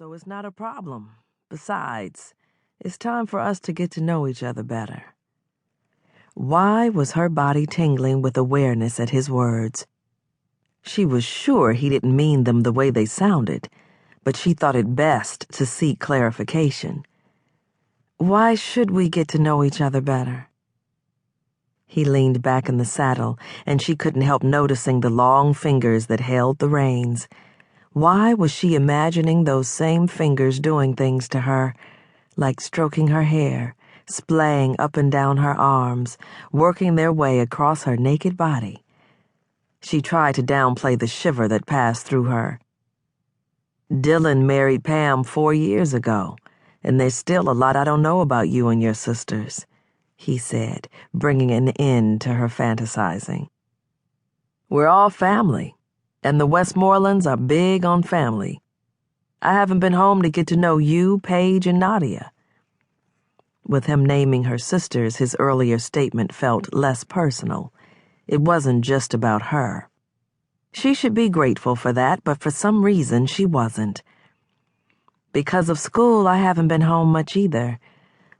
so it's not a problem. Besides, it's time for us to get to know each other better. Why was her body tingling with awareness at his words? She was sure he didn't mean them the way they sounded, but she thought it best to seek clarification. Why should we get to know each other better? He leaned back in the saddle, and she couldn't help noticing the long fingers that held the reins. Why was she imagining those same fingers doing things to her, like stroking her hair, splaying up and down her arms, working their way across her naked body? She tried to downplay the shiver that passed through her. Dylan married Pam 4 years ago, and there's still a lot I don't know about you and your sisters, he said, bringing an end to her fantasizing. We're all family, and the Westmorelands are big on family. I haven't been home to get to know you, Paige, and Nadia. With him naming her sisters, his earlier statement felt less personal. It wasn't just about her. She should be grateful for that, but for some reason she wasn't. Because of school, I haven't been home much either.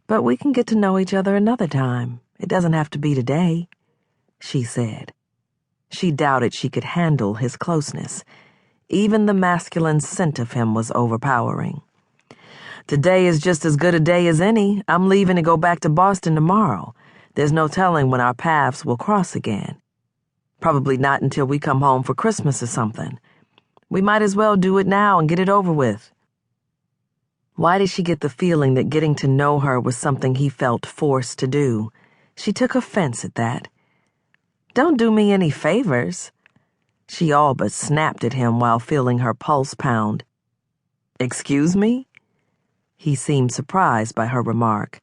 But we can get to know each other another time. It doesn't have to be today, she said. She doubted she could handle his closeness. Even the masculine scent of him was overpowering. Today is just as good a day as any. I'm leaving to go back to Boston tomorrow. There's no telling when our paths will cross again. Probably not until we come home for Christmas or something. We might as well do it now and get it over with. Why did she get the feeling that getting to know her was something he felt forced to do? She took offense at that. Don't do me any favors. She all but snapped at him while feeling her pulse pound. Excuse me? He seemed surprised by her remark.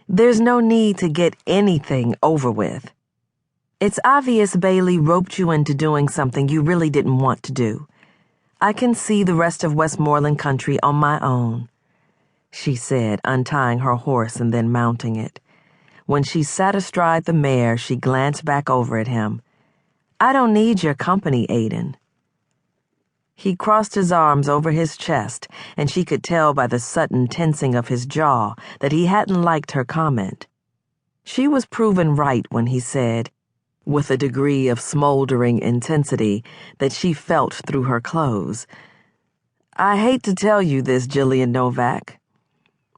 There's no need to get anything over with. It's obvious Bailey roped you into doing something you really didn't want to do. I can see the rest of Westmoreland country on my own, she said, untying her horse and then mounting it. When she sat astride the mare, she glanced back over at him. I don't need your company, Aidan. He crossed his arms over his chest, and she could tell by the sudden tensing of his jaw that he hadn't liked her comment. She was proven right when he said, with a degree of smoldering intensity that she felt through her clothes, I hate to tell you this, Jillian Novak,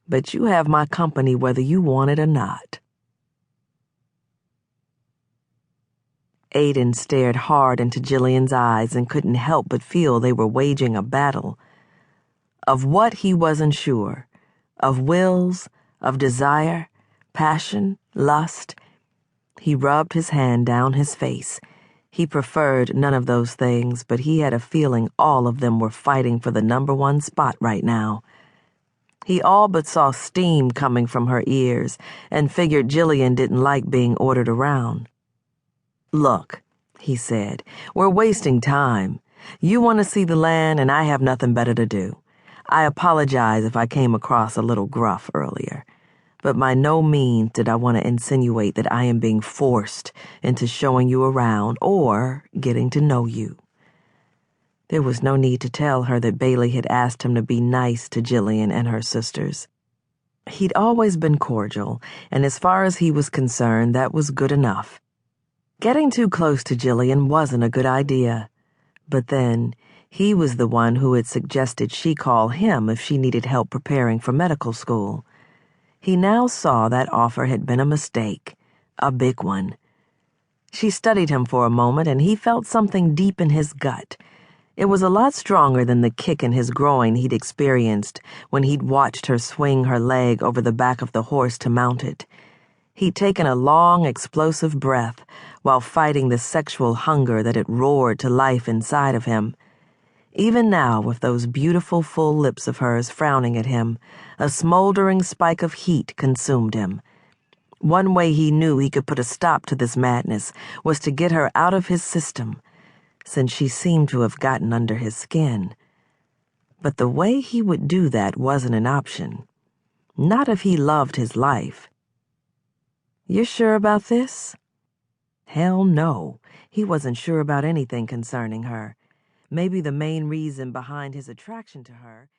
but you have my company whether you want it or not. Aidan stared hard into Jillian's eyes and couldn't help but feel they were waging a battle. Of what he wasn't sure. Of wills, of desire, passion, lust. He rubbed his hand down his face. He preferred none of those things, but he had a feeling all of them were fighting for the #1 spot right now. He all but saw steam coming from her ears and figured Jillian didn't like being ordered around. Look, he said, we're wasting time. You want to see the land and I have nothing better to do. I apologize if I came across a little gruff earlier, but by no means did I want to insinuate that I am being forced into showing you around or getting to know you. There was no need to tell her that Bailey had asked him to be nice to Jillian and her sisters. He'd always been cordial, and as far as he was concerned, that was good enough. Getting too close to Jillian wasn't a good idea. But then, he was the one who had suggested she call him if she needed help preparing for medical school. He now saw that offer had been a mistake, a big one. She studied him for a moment, and he felt something deep in his gut. It was a lot stronger than the kick in his groin he'd experienced when he'd watched her swing her leg over the back of the horse to mount it. He'd taken a long, explosive breath while fighting the sexual hunger that had roared to life inside of him. Even now, with those beautiful full lips of hers frowning at him, a smoldering spike of heat consumed him. One way he knew he could put a stop to this madness was to get her out of his system, since she seemed to have gotten under his skin. But the way he would do that wasn't an option. Not if he loved his life. You're sure about this? Hell no. He wasn't sure about anything concerning her. Maybe the main reason behind his attraction to her